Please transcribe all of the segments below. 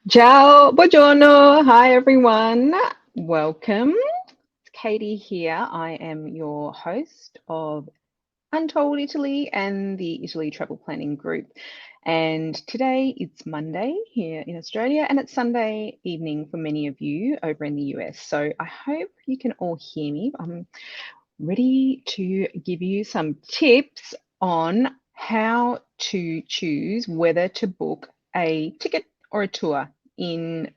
Ciao, buongiorno. Hi, everyone. Welcome. It's Katie here. I am your host of Untold Italy and the Italy Travel Planning Group. And today it's Monday here in Australia and it's Sunday evening for many of you over in the US. So I hope you can all hear me. I'm ready to give you some tips on how to choose whether to book a ticket or a tour in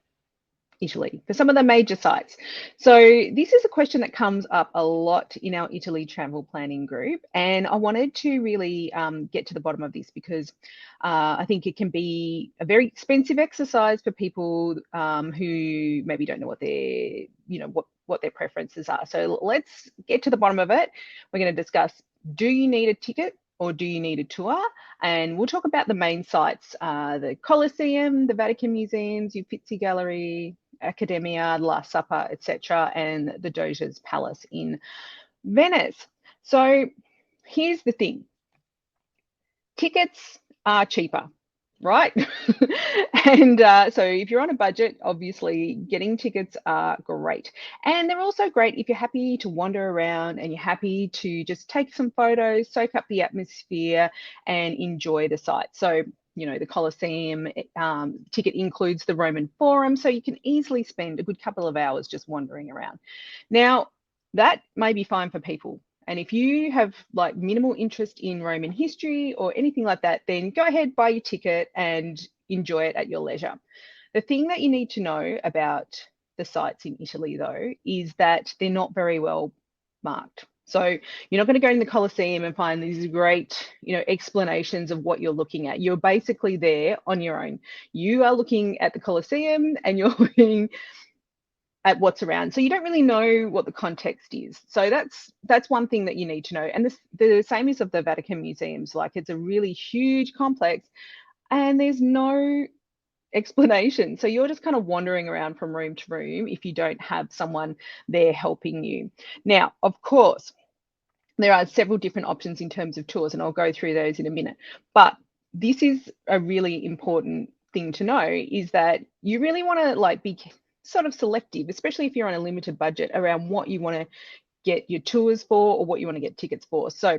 Italy for some of the major sites. So this is a question that comes up a lot in our Italy travel planning group, and I wanted to really get to the bottom of this because I think it can be a very expensive exercise for people who maybe don't know what their, what their preferences are. So let's get to the bottom of it. We're going to discuss: do you need a ticket? Or do you need a tour? And we'll talk about the main sites, the Colosseum, the Vatican Museums, Uffizi Gallery, Accademia, La Supper, etc., and the Doge's Palace in Venice. So here's the thing: tickets are cheaper, right? And so if you're on a budget, obviously getting tickets are great. And they're also great if you're happy to wander around and you're happy to just take some photos, soak up the atmosphere, and enjoy the site. So the Colosseum ticket includes the Roman Forum, so you can easily spend a good couple of hours just wandering around. Now, that may be fine for people. And if you have like minimal interest in Roman history or anything like that, then go ahead, buy your ticket and enjoy it at your leisure. The thing that you need to know about the sites in Italy, though, is that they're not very well marked. So you're not going to go in the Colosseum and find these great, explanations of what you're looking at. You're basically there on your own. You are looking at the Colosseum and you're looking at what's around. So you don't really know what the context is. So that's one thing that you need to know. And the same is of the Vatican Museums. Like, it's a really huge complex and there's no explanation. So you're just kind of wandering around from room to room if you don't have someone there helping you. Now, of course, there are several different options in terms of tours, and I'll go through those in a minute. But this is a really important thing to know, is that you really want to like be sort of selective, especially if you're on a limited budget, around what you want to get your tours for or what you want to get tickets for. So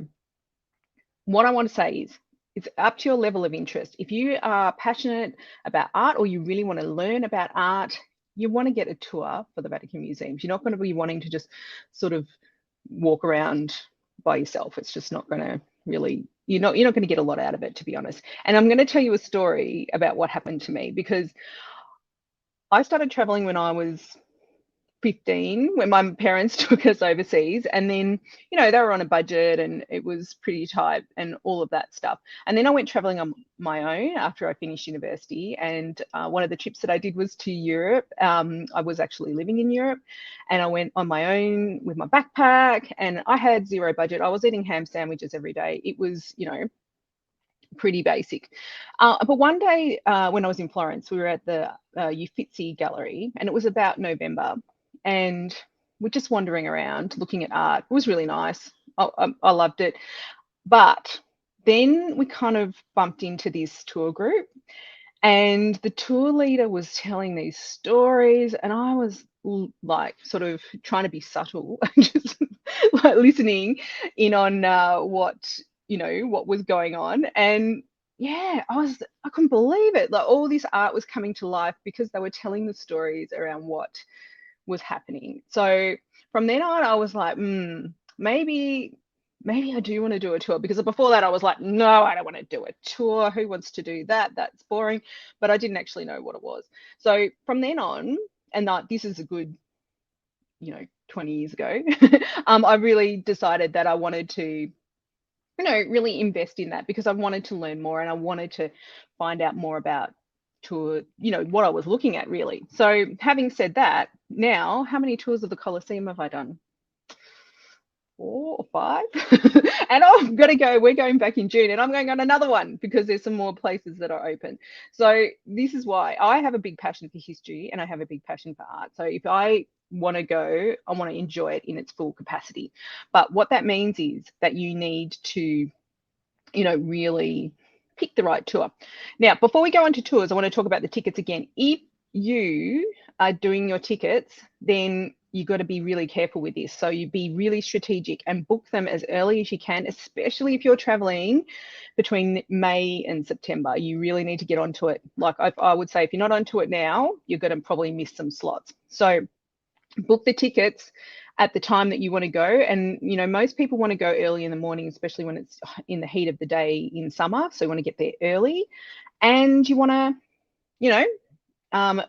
what I want to say is, it's up to your level of interest. If you are passionate about art or you really want to learn about art, you want to get a tour for the Vatican Museums. You're not going to be wanting to just sort of walk around by yourself. It's just not going to really, you're not going to get a lot out of it, to be honest. And I'm going to tell you a story about what happened to me, because I started traveling when I was 15, when my parents took us overseas, and then they were on a budget and it was pretty tight and all of that stuff. And then I went traveling on my own after I finished university, and one of the trips that I did was to Europe. I was actually living in Europe, and I went on my own with my backpack, and I had zero budget. I was eating ham sandwiches every day. It was pretty basic. But one day when I was in Florence, we were at the Uffizi Gallery, and it was about November, and we're just wandering around looking at art. It was really nice. I loved it. But then we kind of bumped into this tour group, and the tour leader was telling these stories, and I was like sort of trying to be subtle, just like listening in on what was going on. And yeah, I couldn't believe it. Like, all this art was coming to life because they were telling the stories around what was happening. So from then on, I was like, maybe I do want to do a tour, because before that I was like, no, I don't want to do a tour. Who wants to do that? That's boring. But I didn't actually know what it was. So from then on, and this is a good 20 years ago, I really decided that I wanted to really invest in that, because I wanted to learn more and I wanted to find out more about tour, what I was looking at, really. So having said that, now, how many tours of the Colosseum have I done? 4 or 5. And I've got to go, we're going back in June, and I'm going on another one because there's some more places that are open. So this is why I have a big passion for history and I have a big passion for art. So if I want to go, I want to enjoy it in its full capacity. But what that means is that you need to really pick the right tour. Now, before we go on to tours, I want to talk about the tickets again. If you are doing your tickets, then you've got to be really careful with this. So you be really strategic and book them as early as you can, especially if you're traveling between May and September. You really need to get onto it. Like I would say, if you're not onto it now, you're going to probably miss some slots. So book the tickets at the time that you want to go. And, you know, most people want to go early in the morning, especially when it's in the heat of the day in summer. So you want to get there early and you want to, you know,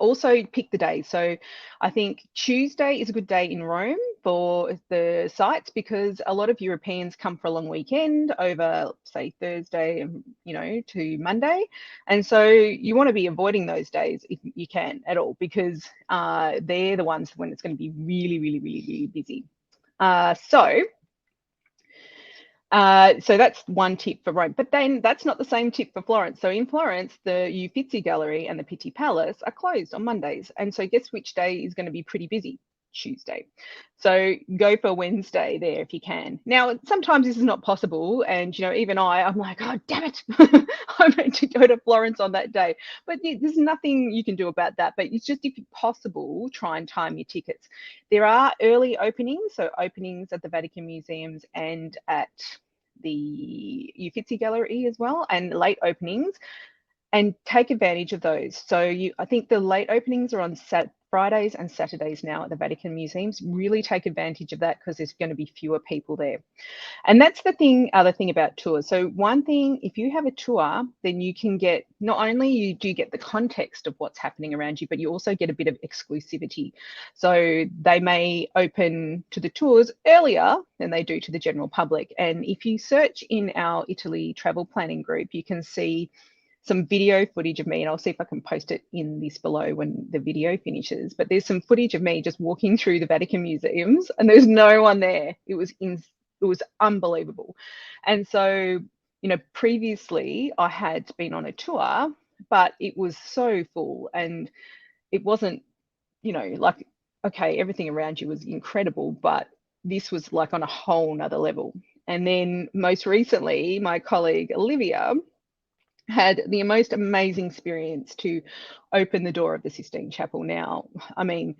also pick the day. So I think Tuesday is a good day in Rome for the sites because a lot of Europeans come for a long weekend over, say, Thursday, you know, to Monday. And so you want to be avoiding those days if you can at all, because they're the ones when it's going to be really, really, really, really busy. So that's one tip for Rome, but then that's not the same tip for Florence. So in Florence, the Uffizi Gallery and the Pitti Palace are closed on Mondays. And so guess which day is going to be pretty busy? Tuesday. So go for Wednesday there if you can. Now, sometimes this is not possible. And, you know, even I'm like, oh, damn it. I'm meant to go to Florence on that day. But there's nothing you can do about that. But it's just, if possible, try and time your tickets. There are early openings. So openings at the Vatican Museums and at the Uffizi Gallery as well, and late openings, and take advantage of those. So I think the late openings are on Fridays and Saturdays now at the Vatican Museums. Really take advantage of that because there's going to be fewer people there. And that's the other thing about tours. So one thing, if you have a tour, then you can get, not only you do get the context of what's happening around you, but you also get a bit of exclusivity. So they may open to the tours earlier than they do to the general public. And if you search in our Italy travel planning group, you can see some video footage of me, and I'll see if I can post it in this below when the video finishes. But there's some footage of me just walking through the Vatican Museums, and there's no one there. It was unbelievable. And so, you know, previously I had been on a tour, but it was so full, and it wasn't, you know, like, okay, everything around you was incredible, but this was like on a whole nother level. And then most recently, my colleague Olivia had the most amazing experience to open the door of the Sistine Chapel. Now, I mean,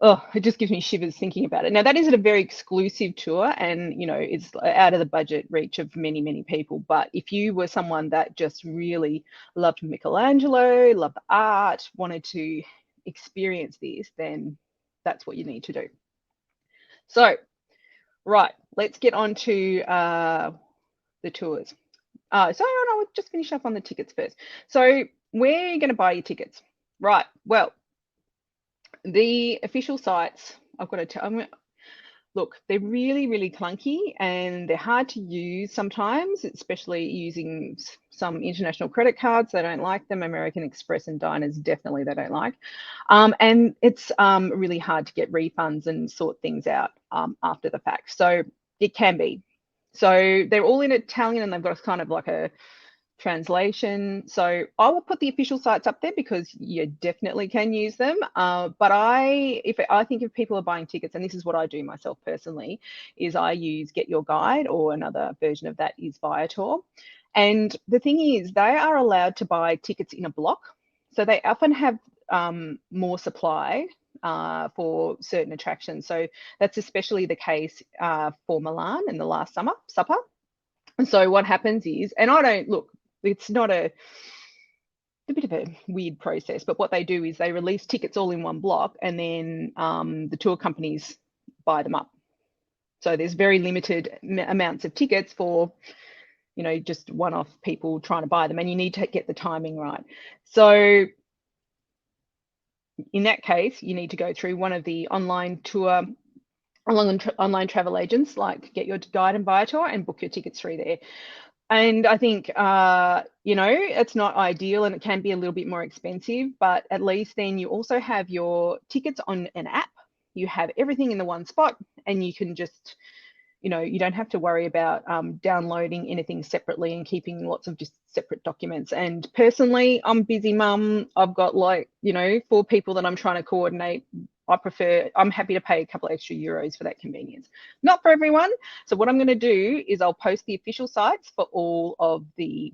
oh, it just gives me shivers thinking about it. Now, that is a very exclusive tour, and, you know, it's out of the budget reach of many, many people. But if you were someone that just really loved Michelangelo, loved the art, wanted to experience this, then that's what you need to do. So, right, let's get on to the tours. So I'll just finish up on the tickets first. So where are you going to buy your tickets? Right. Well, the official sites, I've got to tell, look, they're really, really clunky and they're hard to use sometimes, especially using some international credit cards. They don't like them. American Express and Diners, definitely they don't like. And it's really hard to get refunds and sort things out after the fact. So it can be. So they're all in Italian and they've got kind of like a translation. So I will put the official sites up there because you definitely can use them. But I think if people are buying tickets, and this is what I do myself personally, is I use Get Your Guide, or another version of that is Viator. And the thing is, they are allowed to buy tickets in a block. So they often have more supply for certain attractions. So that's especially the case for Milan in the last Supper. And so what happens is, and I don't look, it's not a bit of a weird process, but what they do is they release tickets all in one block, and then the tour companies buy them up. So there's very limited amounts of tickets for, you know, just one-off people trying to buy them, and you need to get the timing right. So in that case, you need to go through one of the online travel agents like Get Your Guide and Viator and book your tickets through there. And I think, you know, it's not ideal and it can be a little bit more expensive, but at least then you also have your tickets on an app. You have everything in the one spot, and you can just, you know, you don't have to worry about downloading anything separately and keeping lots of just separate documents. And personally, I'm a busy mum. I've got, like, you know, 4 people that I'm trying to coordinate. I'm happy to pay a couple of extra euros for that convenience. Not for everyone. So what I'm going to do is I'll post the official sites for all of the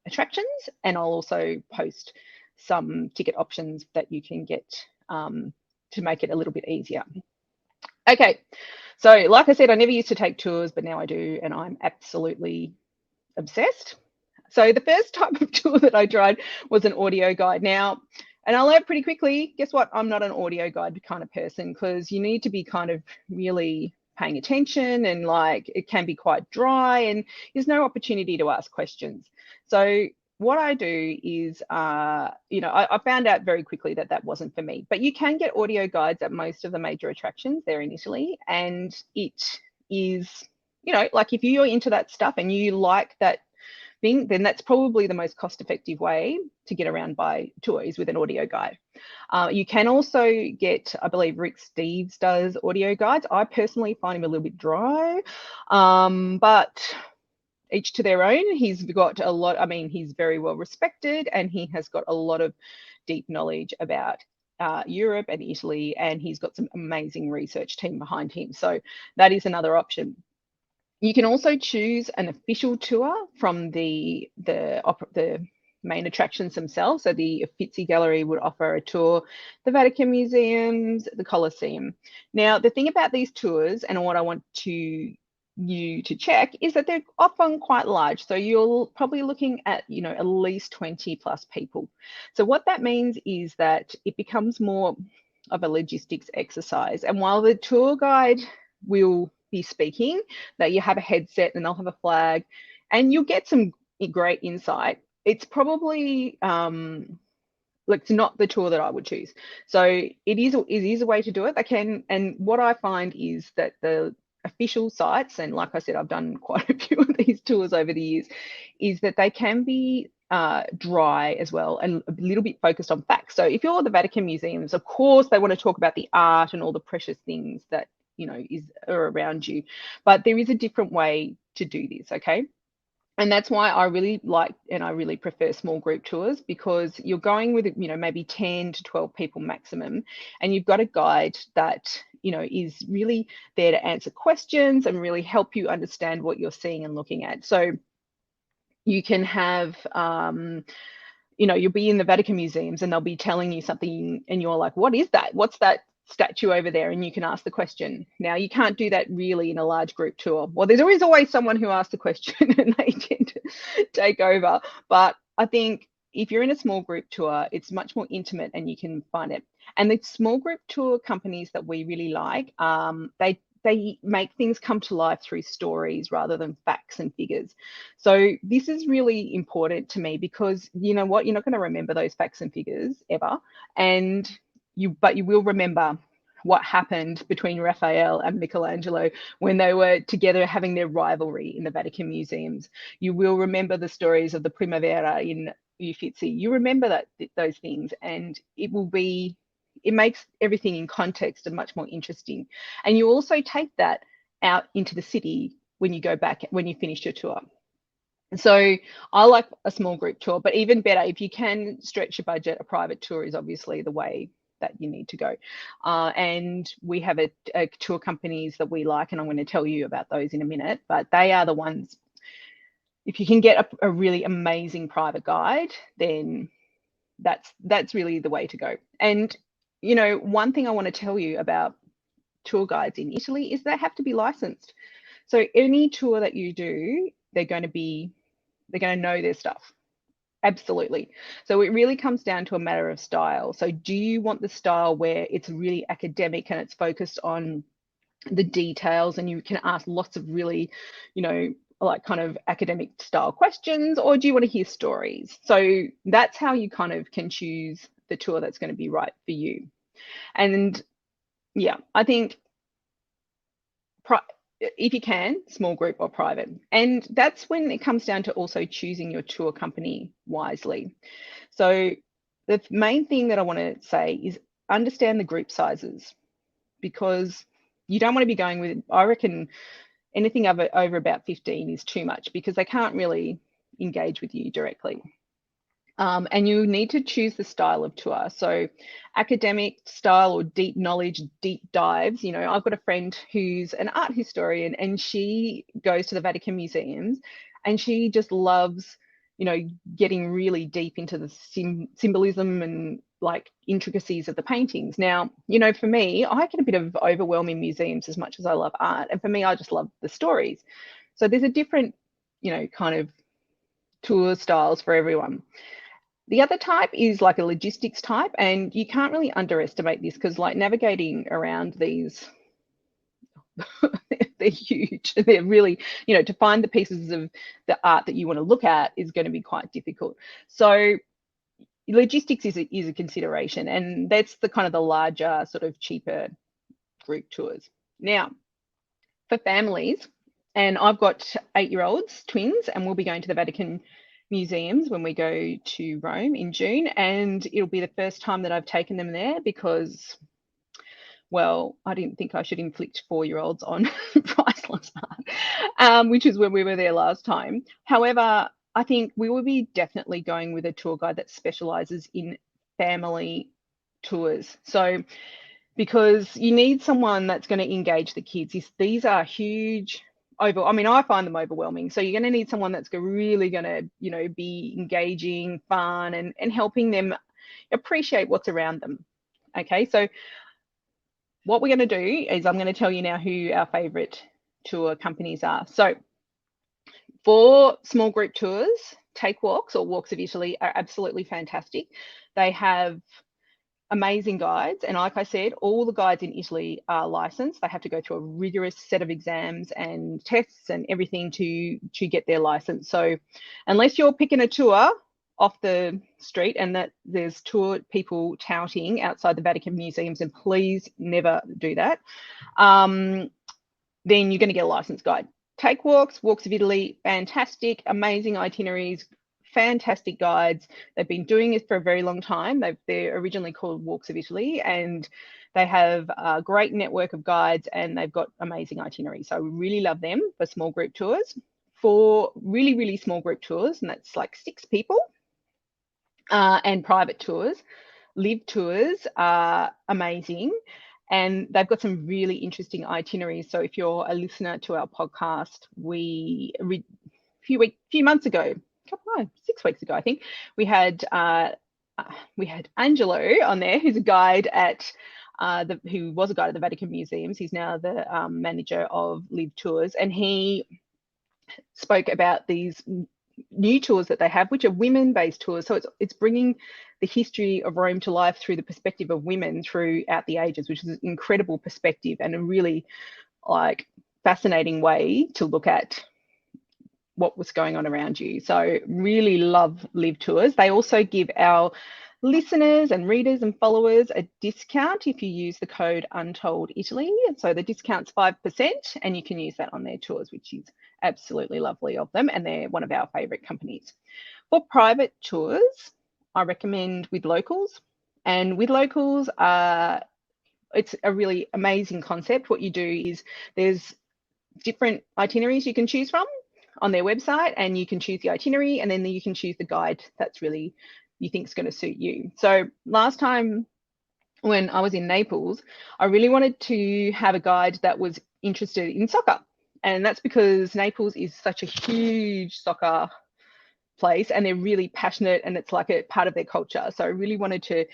attractions, and I'll also post some ticket options that you can get to make it a little bit easier. Okay, so like I said, I never used to take tours, but now I do, and I'm absolutely obsessed. So the first type of tour that I tried was an audio guide. Now, and I learned pretty quickly, guess what? I'm not an audio guide kind of person, because you need to be kind of really paying attention, and like it can be quite dry and there's no opportunity to ask questions. So what I do is, I found out very quickly that that wasn't for me. But you can get audio guides at most of the major attractions there in Italy, and it is, like if you're into that stuff and you like that thing, then that's probably the most cost-effective way to get around by tour is with an audio guide. You can also get, I believe Rick Steves does audio guides. I personally find him a little bit dry, but each to their own. He's got a lot, I mean, he's very well respected, and he has got a lot of deep knowledge about Europe and Italy, and he's got some amazing research team behind him. So that is another option. You can also choose an official tour from the main attractions themselves. So the Uffizi Gallery would offer a tour, the Vatican Museums, the Colosseum. Now, the thing about these tours, and what I want you to check, is that they're often quite large. So you're probably looking at, at least 20 plus people. So what that means is that it becomes more of a logistics exercise. And while the tour guide will be speaking, that you have a headset and they'll have a flag and you'll get some great insight, it's probably like it's not the tour that I would choose. So it is a way to do it. They can, and what I find is that the official sites, and like I said, I've done quite a few of these tours over the years, is that they can be dry as well and a little bit focused on facts. So if you're the Vatican Museums, of course they want to talk about the art and all the precious things that are around you, but there is a different way to do this. Okay. And that's why I really like, and I really prefer small group tours, because you're going with, maybe 10 to 12 people maximum, and you've got a guide that, is really there to answer questions and really help you understand what you're seeing and looking at. So you can have, you'll be in the Vatican Museums and they'll be telling you something and you're like, what is that? What's that statue over there? And you can ask the question. Now, you can't do that really in a large group tour. Well, there's always someone who asks the question and they tend to take over. But I think if you're in a small group tour, it's much more intimate and you can find it. And the small group tour companies that we really like, they make things come to life through stories rather than facts and figures. So this is really important to me, because you know what, you're not going to remember those facts and figures ever, but you will remember what happened between Raphael and Michelangelo when they were together having their rivalry in the Vatican Museums. You will remember the stories of the Primavera in Uffizi. You remember those things, and it makes everything in context and much more interesting. And you also take that out into the city when you go back, when you finish your tour. So I like a small group tour, but even better, if you can stretch your budget, a private tour is obviously the way that you need to go. And we have a tour companies that we like, and I'm going to tell you about those in a minute, but they are the ones, if you can get a really amazing private guide, then that's really the way to go. And one thing I want to tell you about tour guides in Italy is they have to be licensed. So any tour that you do, they're going to know their stuff. Absolutely. So it really comes down to a matter of style. So do you want the style where it's really academic and it's focused on the details and you can ask lots of really, like kind of academic style questions, or do you want to hear stories? So that's how you kind of can choose the tour that's going to be right for you. And yeah, I think if you can, small group or private. And that's when it comes down to also choosing your tour company wisely. So the main thing that I want to say is understand the group sizes, because you don't want to be going with, I reckon anything over about 15 is too much, because they can't really engage with you directly. And you need to choose the style of tour. So academic style or deep knowledge, deep dives. I've got a friend who's an art historian and she goes to the Vatican Museums and she just loves getting really deep into the symbolism and like intricacies of the paintings. Now, for me, I get a bit of overwhelming museums as much as I love art. And for me, I just love the stories. So there's a different, kind of tour styles for everyone. The other type is like a logistics type, and you can't really underestimate this because like navigating around these, they're huge. They're really, to find the pieces of the art that you want to look at is going to be quite difficult. So logistics is a consideration, and that's the kind of the larger sort of cheaper group tours. Now, for families, and I've got 8-year-olds, twins, and we'll be going to the Vatican Museums when we go to Rome in June, and it'll be the first time that I've taken them there because, well, I didn't think I should inflict 4-year-olds on priceless art, which is when we were there last time. However, I think we will be definitely going with a tour guide that specializes in family tours. So, because you need someone that's going to engage the kids. These are huge. I find them overwhelming. So you're going to need someone that's really going to, be engaging, fun, and helping them appreciate what's around them. Okay, so what we're going to do is I'm going to tell you now who our favorite tour companies are. So for small group tours, Take Walks or Walks of Italy are absolutely fantastic. They have amazing guides, and like I said, all the guides in Italy are licensed. They have to go through a rigorous set of exams and tests and everything to get their license. So unless you're picking a tour off the street and that there's tour people touting outside the Vatican Museums, and please never do that, then you're going to get a licensed guide. Take Walks, Walks of Italy, fantastic, amazing itineraries, fantastic guides. They've been doing this for a very long time. They're originally called Walks of Italy, and they have a great network of guides, and they've got amazing itineraries. So we really love them for small group tours. For really, really small group tours, and that's like 6 people, and private tours, Liv Tours are amazing. And they've got some really interesting itineraries. So if you're a listener to our podcast, a few months ago, 6 weeks ago, I think, we had Angelo on there, who's a guide at who was a guide at the Vatican Museums. He's now the manager of Liv Tours, and he spoke about these new tours that they have, which are women-based tours. So it's bringing the history of Rome to life through the perspective of women throughout the ages, which is an incredible perspective and a really like fascinating way to look at what was going on around you. So really love Liv Tours. They also give our listeners and readers and followers a discount if you use the code Untold Italy. And so the discount's 5%, and you can use that on their tours, which is absolutely lovely of them. And they're one of our favorite companies. For private tours, I recommend With Locals. And With Locals, it's a really amazing concept. What you do is there's different itineraries you can choose from on their website, and you can choose the itinerary, and then you can choose the guide that's really you think is going to suit you. So last time when I was in Naples, I really wanted to have a guide that was interested in soccer. And that's because Naples is such a huge soccer place, and they're really passionate, and it's like a part of their culture. So I really wanted to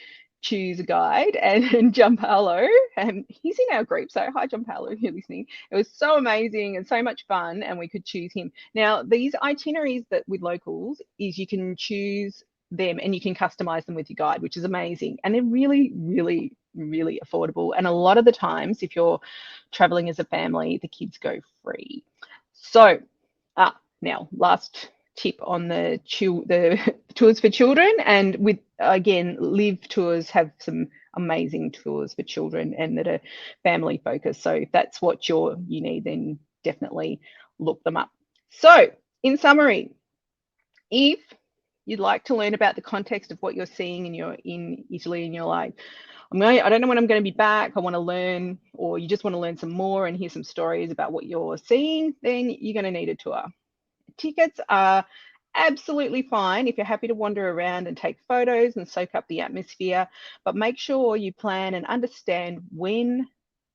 choose a guide, and Gianpaolo, and he's in our group, so hi Gianpaolo, if you're listening. It was so amazing and so much fun, and we could choose him. Now these itineraries that With Locals is you can choose them and you can customize them with your guide, which is amazing, and they're really, really, really affordable. And a lot of the times, if you're traveling as a family, the kids go free. So now last tip on the tours for children, and with again Liv Tours have some amazing tours for children and that are family focused. So if that's what you need, then definitely look them up. So in summary, if you'd like to learn about the context of what you're seeing and you're in Italy and you're like, I don't know when I'm going to be back, I want to learn, or you just want to learn some more and hear some stories about what you're seeing, then you're going to need a tour. Tickets are absolutely fine if you're happy to wander around and take photos and soak up the atmosphere, but make sure you plan and understand when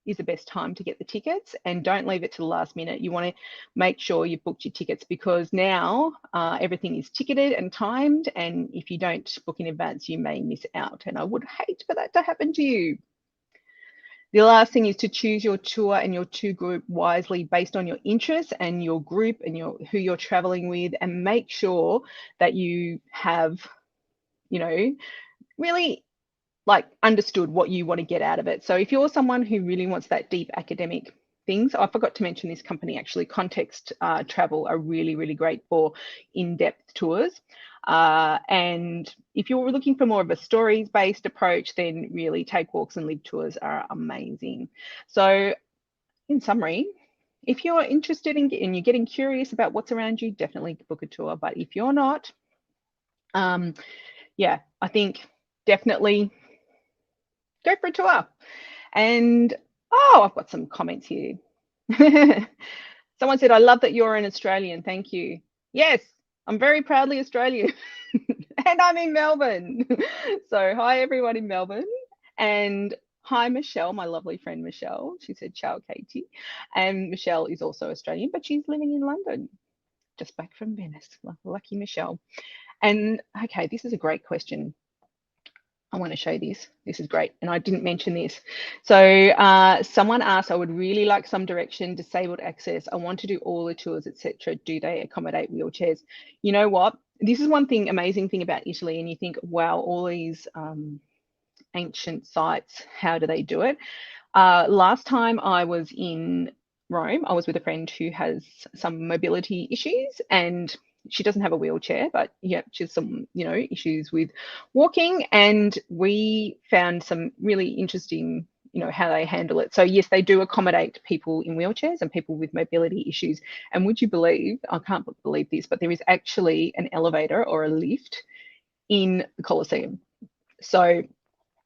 is the best time to get the tickets, and don't leave it to the last minute. You want to make sure you've booked your tickets, because now everything is ticketed and timed, and if you don't book in advance, you may miss out, and I would hate for that to happen to you. The last thing is to choose your tour and your tour group wisely based on your interests and your group and who you're traveling with, and make sure that you have, you know, really like understood what you want to get out of it. So if you're someone who really wants that deep academic things, I forgot to mention this company actually, Context Travel are really, really great for in-depth tours. And if you're looking for more of a stories-based approach, then really Take Walks and Liv Tours are amazing. So in summary, if you're interested in and you're getting curious about what's around you, definitely book a tour. But if you're not, yeah, I think definitely go for a tour. And oh, I've got some comments here. Someone said, I love that you're an Australian. Thank you. Yes, I'm very proudly Australian. And I'm in Melbourne. So hi, everyone in Melbourne. And hi, Michelle, my lovely friend Michelle. She said, ciao, Katie. And Michelle is also Australian, but she's living in London, just back from Venice. Lucky Michelle. And okay, this is a great question. I want to show this. This is great. And I didn't mention this. So someone asked, I would really like some direction, disabled access. I want to do all the tours, etc. Do they accommodate wheelchairs? You know what? This is one thing, amazing thing about Italy. And you think, wow, all these ancient sites, how do they do it? Last time I was in Rome, I was with a friend who has some mobility issues, and she doesn't have a wheelchair, but yeah, she's some, issues with walking, and we found some really interesting, how they handle it. So yes, they do accommodate people in wheelchairs and people with mobility issues. And would you believe, I can't believe this, but there is actually an elevator or a lift in the Colosseum. So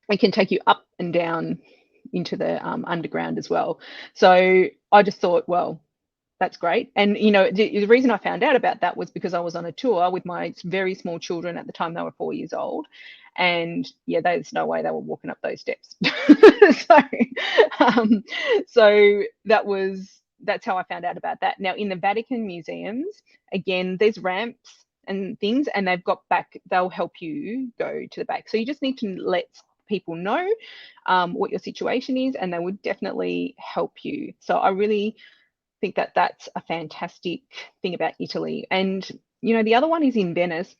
it can take you up and down into the underground as well. So I just thought, well, that's great. And, the reason I found out about that was because I was on a tour with my very small children at the time. They were 4 years old. And yeah, there's no way they were walking up those steps. So that's how I found out about that. Now, in the Vatican Museums, again, there's ramps and things, and they'll help you go to the back. So you just need to let people know what your situation is, and they would definitely help you. So I really think that that's a fantastic thing about Italy. And the other one is in Venice.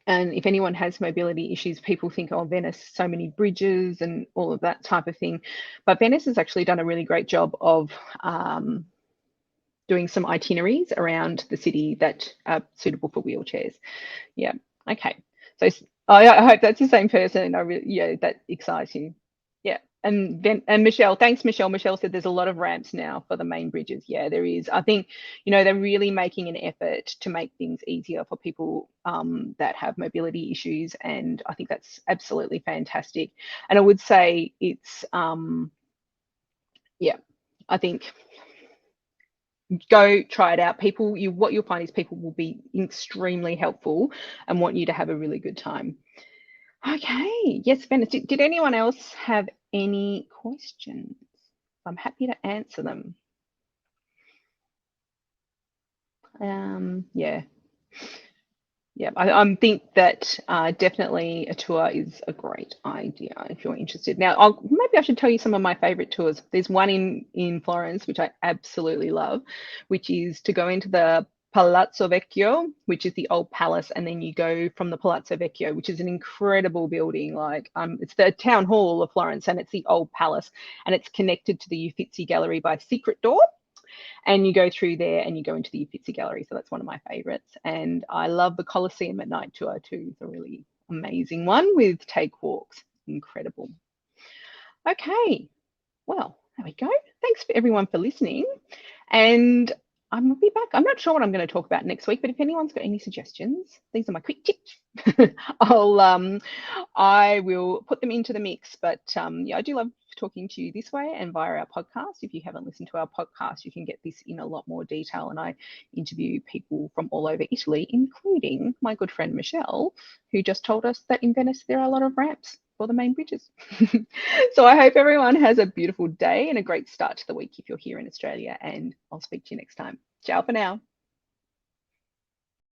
And if anyone has mobility issues, people think, oh, Venice, so many bridges and all of that type of thing. But Venice has actually done a really great job of doing some itineraries around the city that are suitable for wheelchairs. Yeah. Okay. So I hope that's the same person. That excites you. Yeah. And Michelle, thanks, Michelle. Michelle said there's a lot of ramps now for the main bridges. Yeah, there is. I think, they're really making an effort to make things easier for people that have mobility issues. And I think that's absolutely fantastic. And I would say it's, I think go try it out. What you'll find is people will be extremely helpful and want you to have a really good time. Okay, yes, Venice. Did anyone else have any questions? I'm happy to answer them. Yeah. I think that definitely a tour is a great idea if you're interested. Now, maybe I should tell you some of my favorite tours. There's one in Florence, which I absolutely love, which is to go into the Palazzo Vecchio, which is the old palace, and then you go from the Palazzo Vecchio, which is an incredible building. Like it's the town hall of Florence, and it's the old palace, and it's connected to the Uffizi Gallery by a secret door. And you go through there and you go into the Uffizi Gallery. So that's one of my favorites. And I love the Colosseum at night tour too. It's a really amazing one with Take Walks. Incredible. Okay, well, there we go. Thanks for everyone for listening. And I will be back. I'm not sure what I'm going to talk about next week, but if anyone's got any suggestions, these are my quick tips. I will put them into the mix. But I do love talking to you this way and via our podcast. If you haven't listened to our podcast, you can get this in a lot more detail. And I interview people from all over Italy, including my good friend Michelle, who just told us that in Venice there are a lot of ramps. for the main bridges. So I hope everyone has a beautiful day and a great start to the week if you're here in Australia, and I'll speak to you next time. Ciao for now.